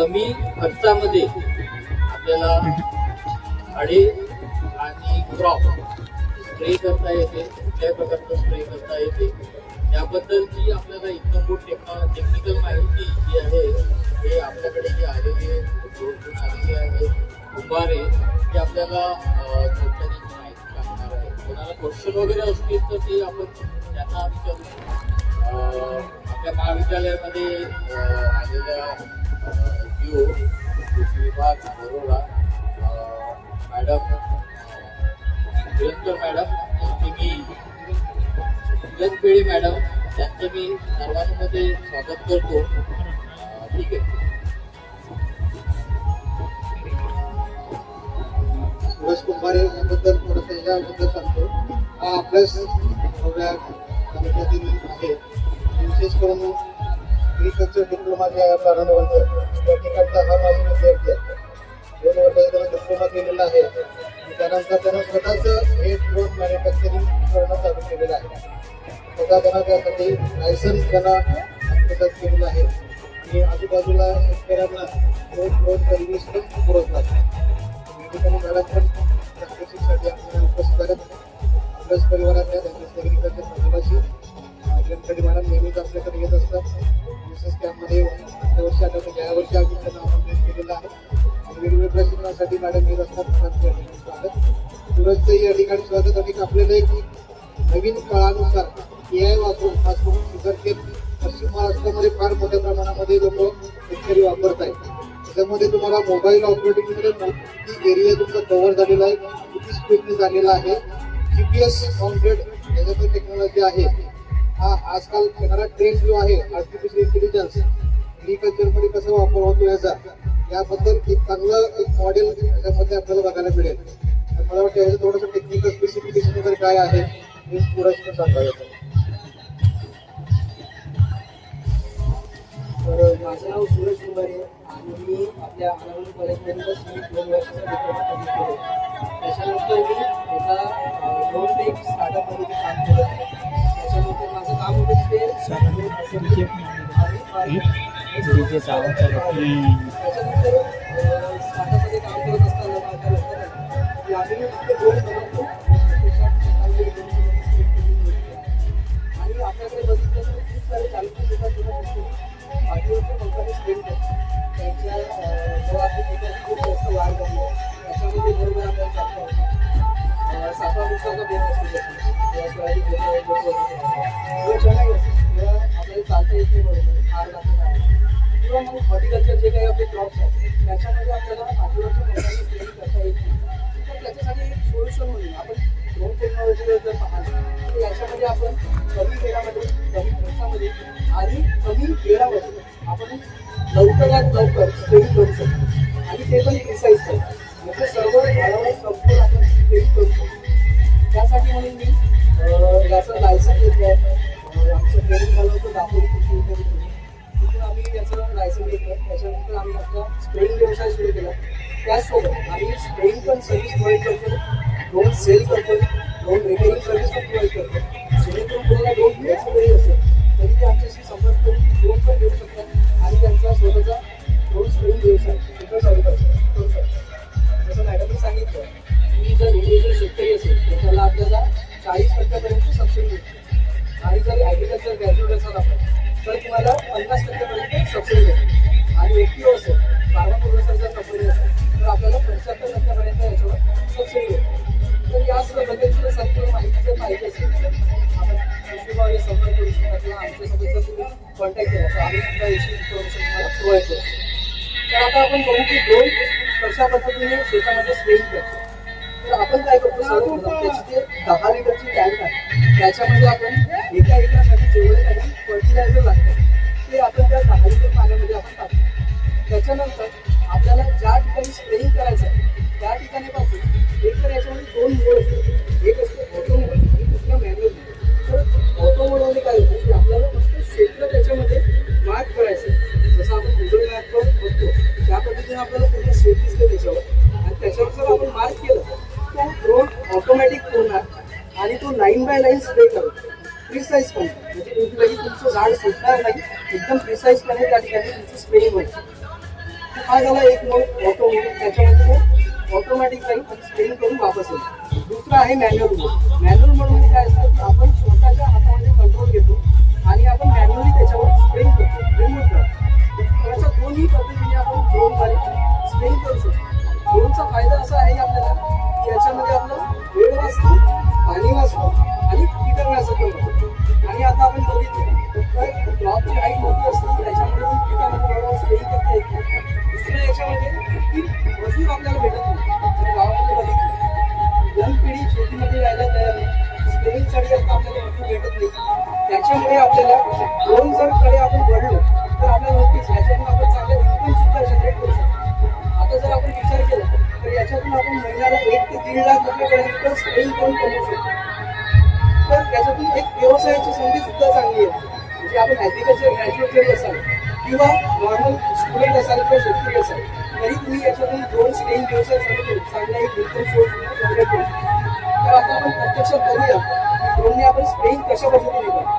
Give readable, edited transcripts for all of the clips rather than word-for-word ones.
कमी खर्चामध्ये आपल्याला झाडे आणि क्रॉप स्प्रे करता येते, कुठल्याही प्रकारचं स्प्रे करता येते त्याबद्दलची आपल्याला इतकं टेक्निकल माहिती जी आहे हे आपल्याकडे जे आलेले आलेले आहे उभारे ते आपल्याला थोडक्यात माहिती सांगणार आहे. कोणाला क्वेश्चन वगैरे असतील तर ते आपण त्यांना विचारू. आपल्या महाविद्यालयामध्ये आलेल्या कृषी विभाग बरोबर मॅडम प्रियंकर मॅडम पेढे मॅडम यांचं मी सर्वांमध्ये स्वागत करतो. ठीक आहे. सुरेश कुंभारे याबद्दल थोडंसं याबद्दल सांगतो. हा आपल्याच नव्या तालुक्यातील आहे. विशेष करून ॲग्रिकल्चर डिप्लोमा जे आहे प्रारंभ त्या ठिकाणचा हा माझा विद्यार्थी आहे. 2 वर्षाचा त्याला डिप्लोमा केलेला आहे आणि त्यानंतर त्यानं स्वतःच हे ड्रोन मॅन्युफॅक्चरिंग करणं चालू केलेलं आहे. स्वतः त्यांना त्यासाठी लायसन्स त्यांना हस्तगत केलेलं आहे आणि आजूबाजूला शेतकऱ्यांना ड्रोन सर्व्हिस पण पुरवतात. ठिकाणी मॅडम पण प्रात्यक्षिकसाठी आपल्याला उपस्थित आहेत. आपल्याच परिवारातल्या त्यांच्या ॲग्रिकल्चर प्रकल्पाशी गणपती मॅडम नेहमीच आपल्याकडे येत असतात. विशेष कॅम्पमध्ये मागच्या वर्षी आठवतं या वर्षी आम्ही त्यांना आमंत्रित केलेलं आहे आणि वेगवेगळ्या प्रशिक्षणासाठी मॅडम येत असतात. स्वागत सूरजचंही या ठिकाणी स्वागत. आणि आपल्याला एक नवीन काळानुसार AI वापरून खास करून शुगरकेन पश्चिम महाराष्ट्रामध्ये फार मोठ्या प्रमाणामध्ये लोक शेतकरी वापरत आहेत. त्याच्यामध्ये तुम्हाला मोबाईल ऑपरेटिंगमध्ये किती एरिया तुमचा कव्हर झालेला आहे, किती स्पीडने झालेला आहे, GPS माउंटेड याच्यामध्ये टेक्नॉलॉजी आहे. हा आजकाल येणारा ट्रेंड जो आहे आर्टिफिशियल इंटेलिजन्स ॲग्रिकल्चरमध्ये कसा वापर होतो याबद्दल एक चांगलं एक मॉडेल याच्यामध्ये आपल्याला बघायला मिळेल. मला वाटतं याचं थोडंसं टेक्निकल स्पेसिफिकेशन वगैरे काय आहे हे थोडंसं सांगा येतं. तर माझं नाव सुरेश कुंभारे आणि मी आपल्या अनावली कॉलेजमधूनच मी 2 वर्षाचा डिप्लोमा कंप्लीट केलो. त्याच्यानंतर मी एका ड्रोन टेक स्टार्टअपमध्ये मी काम केलं. त्याच्यानंतर माझं काम होतं ते त्याच्यानंतर स्टार्टअपमध्ये काम करत असताना माझ्या लक्षात की आम्ही ते ड्रोन बनवतो आणि आपल्याकडे बघितलं तर खूप सारे चालू येतात बाकीवरच्या लोकांनी स्पेंड करतात. त्यांच्या जेव्हा आपली पिकाची खूप जास्त वाढ झाली त्याच्यामध्ये बरोबर आपल्याला चालता होता. सातवा पुस्तकाचा बेस असू शकतो किंवा सोयाबीन किंवा चणाई असेल किंवा आपल्याला चालता येत नाही बरोबर हार लागत आहे किंवा मग हॉर्टिकल्चर जे काही आपले क्रॉप्स आहेत त्याच्यामध्ये आपल्याला बाकीवरच्या लोकांनी स्पेंड करता येत नाही. तर त्याच्यासाठी एक सोल्युशन म्हणून आपण ड्रोन टेक्नॉलॉजीवर जर पाहिलं तर याच्यामध्ये आपण कमी वेळामध्ये कमी खर्चामध्ये आणि कमी वेळामध्ये आपण लवकरात लवकर स्प्रेइंग करू शकतो आणि ते पण प्रिसाईज करतो. म्हणजे सर्व झाडावर संपूर्ण आपण स्प्रेइंग करू शकतो. त्यासाठी म्हणून मी याचं लायसन्स घेतलं आहे. आमचं ट्रेनिंग झालं होतं दापोली कृषी विद्यापीठातून. तिथून आम्ही याचं लायसन्स घेतलं. त्याच्यानंतर आम्ही आपला स्प्रेइंग व्यवसाय सुरू केला. त्याचसोबत आम्ही स्प्रेइंग पण सर्व्हिस प्रोव्हाइड करतो, ड्रोन सेल करतो, ड्रोन रिपेअरिंग सर्व्हिस पण प्रोव्हाइड करतो. जेणेकरून कोणाला ड्रोन घ्यायचं जरी असेल तरी ते आमच्याशी संपर्क करून ड्रोन पण घेऊ शकतात आणि त्यांचा स्वतःचा ड्रोन स्प्रेइंग व्यवसाय सुद्धा चालू करू शकतात. जसं मॅडमने सांगितलं की जर इंडिव्हिज्युअल शेतकरी असेल तर त्याला आपल्याला 40% सबसिडी मिळते आणि जर ॲग्रिकल्चर ग्रॅज्युएट असाल आपण तर तुम्हाला 50% सबसिडी मिळते आणि व्यक्ती असेल फार्मा प्रोसेसर कंपनी असेल तर आपल्याला 75% याच्यावर सबसिडी मिळते. तर या बद्दलची संपूर्ण माहिती जर पाहिजे असेल तर आपण कृषी संपर्क करू शकता किंवा आमच्यासोबत जर तुम्ही कॉन्टॅक्ट केला तर आम्ही सुद्धा याची इन्फॉर्मेशन तुम्हाला प्रोव्हाइड करू. तर आता आपण बघू की ड्रोन कशा पद्धतीने शेतामध्ये स्प्रेइंग करतो. तर आपण काय करतो सर्वप्रथम त्याची ते 10 लिटरची टँक आहे त्याच्यामध्ये आपण एका एकरासाठी जेवढे काही फर्टिलायझर लागतं ते आपण त्या 10 लिटर पाण्यामध्ये आपण टाकतो. त्याच्यानंतर आपल्याला ज्या ठिकाणी स्प्रेइंग करायचं आहे त्या ठिकाणीपासून एक तर याच्यामध्ये 2 मोड असतात. एक असतं ऑटो मोड आणि दुसरा मॅन्युअल मोड. तर ऑटो मोडमध्ये काय होतं की आपल्याला फक्त क्षेत्र त्याच्यामध्ये मार्क करायचं आहे. जसं आपण गुगल मॅपवर बघतो त्या पद्धतीने आपल्याला पूर्ण शेत दिसते त्याच्यावर आणि त्याच्यावर जर आपण मार्क केलं तो ड्रोन ऑटोमॅटिक होणार आणि तो 9 बाय 9 स्प्रे करतो प्रिसाईजपणे. म्हणजे कुठलंही तुमचं झाड सुटणार नाही, एकदम प्रिसाईजपणे त्या ठिकाणी तुमचं स्प्रेइंग होईल. हा झाला एक मोड ऑटो मोड, त्याच्यामध्ये तो ऑटोमॅटिक जाईल आणि स्प्रेइंग करून वापस येईल. दुसरा आहे मॅन्युअल मोड. मॅन्युअल मोडमध्ये काय असतं की आपण स्वतःच्या हातामध्ये कंट्रोल घेतो आणि आपण मॅन्युअली त्याच्यावर स्प्रेइंग करतो, रिमूव्ह करतो. अशा दोन्ही पद्धतीने आपण ड्रोनद्वारे स्प्रेइंग करू शकतो. ड्रोनचा फायदा असा आहे आपल्याला की याच्यामध्ये आपलं वेळ वाचतो, पाणी वाचतो आणि कीटकनाशक पण वाचतो. आणि आता आपण बघितलं तर ड्रॉपची हाईट मोठी असते, त्याच्यामध्ये पण पिकामध्ये बरोबर स्प्रेइंग करता येत नाही. दुसऱ्या याच्यामध्ये की मजूर आपल्याला भेटत नाही. तर गावामध्ये बघितलं यंग पिढी शेतीमध्ये यायला तयार नाही, स्प्रेइंगसाठी आता आपल्याला मजूर भेटत नाही. त्याच्यामुळे आपल्याला ड्रोन जर कडे आपण वळलो तर आपल्याला नक्कीच याच्यातून आपण चांगल्या इन्कम सुद्धा जनरेट करू शकतो. आता जर आपण विचार केला तर याच्यातून आपण महिन्याला 1 ते 1.5 लाख रुपयेपर्यंत स्प्रेइंग करून कमवू शकतो. तर त्याच्यातून एक व्यवसायाची संधी सुद्धा चांगली आहे. म्हणजे आपण ॲग्रिकल्चर ग्रॅज्युएट जरी असाल किंवा नॉर्मल स्टुडंट असाल किंवा शेतकरी असाल तरी तुम्ही याच्यातून ड्रोन स्प्रेइंग व्यवसाय चालू करून चांगला एक इन्कम सोर्स जनरेट करू शकतो. तर आता आपण प्रत्यक्षात बघूया ड्रोनने आपण स्प्रेइंग कशा पद्धतीने करतो.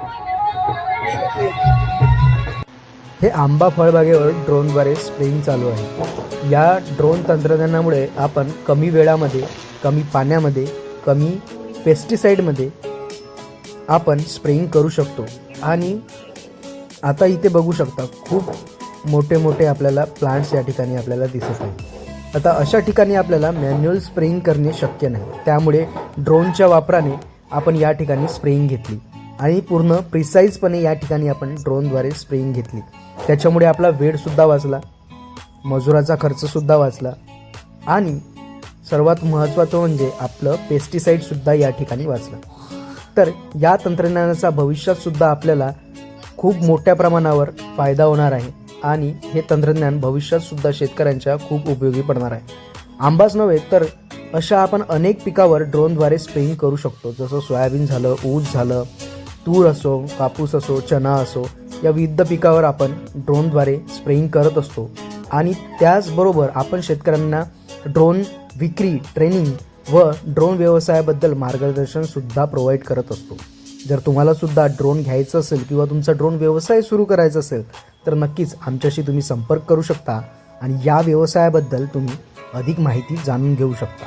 हे आंबा फळबागेवर ड्रोनद्वारे स्प्रेइंग चालू आहे. या ड्रोन तंत्रज्ञानामुळे आपण कमी वेळामध्ये, कमी पाण्यामध्ये, कमी पेस्टिसाईडमध्ये आपण स्प्रेइंग करू शकतो. आणि आता इथे बघू शकता खूप मोठे मोठे आपल्याला प्लांट्स या ठिकाणी आपल्याला दिसत आहे. आता अशा ठिकाणी आपल्याला मॅन्युअल स्प्रेइंग करणे शक्य नाही, त्यामुळे ड्रोनच्या वापराने आपण या ठिकाणी स्प्रेइंग घेतली आणि पूर्ण प्रिसाईजपणे या ठिकाणी आपण ड्रोनद्वारे स्प्रेइंग घेतली. त्याच्यामुळे आपला वेळसुद्धा वाचला, मजुराचा खर्चसुद्धा वाचला आणि सर्वात महत्त्वाचं म्हणजे आपलं पेस्टिसाईडसुद्धा या ठिकाणी वाचलं. तर या तंत्रज्ञानाचा भविष्यातसुद्धा आपल्याला खूप मोठ्या प्रमाणावर फायदा होणार आहे आणि हे तंत्रज्ञान भविष्यातसुद्धा शेतकऱ्यांच्या खूप उपयोगी पडणार आहे. आंबाच नव्हे तर अशा आपण अनेक पिकावर ड्रोनद्वारे स्प्रेइंग करू शकतो. जसं सोयाबीन झालं, ऊस झालं, तूर असो, कापूस असो, चणा असो, या विविध पिकावर आपण ड्रोनद्वारे स्प्रेइंग करत असतो. आणि त्याचबरोबर आपण शेतकऱ्यांना ड्रोन विक्री, ट्रेनिंग व ड्रोन व्यवसायाबद्दल मार्गदर्शनसुद्धा प्रोव्हाइड करत असतो. जर तुम्हालासुद्धा ड्रोन घ्यायचं असेल किंवा तुमचा ड्रोन व्यवसाय सुरू करायचा असेल तर नक्कीच आमच्याशी तुम्ही संपर्क करू शकता आणि या व्यवसायाबद्दल तुम्ही अधिक माहिती जाणून घेऊ शकता.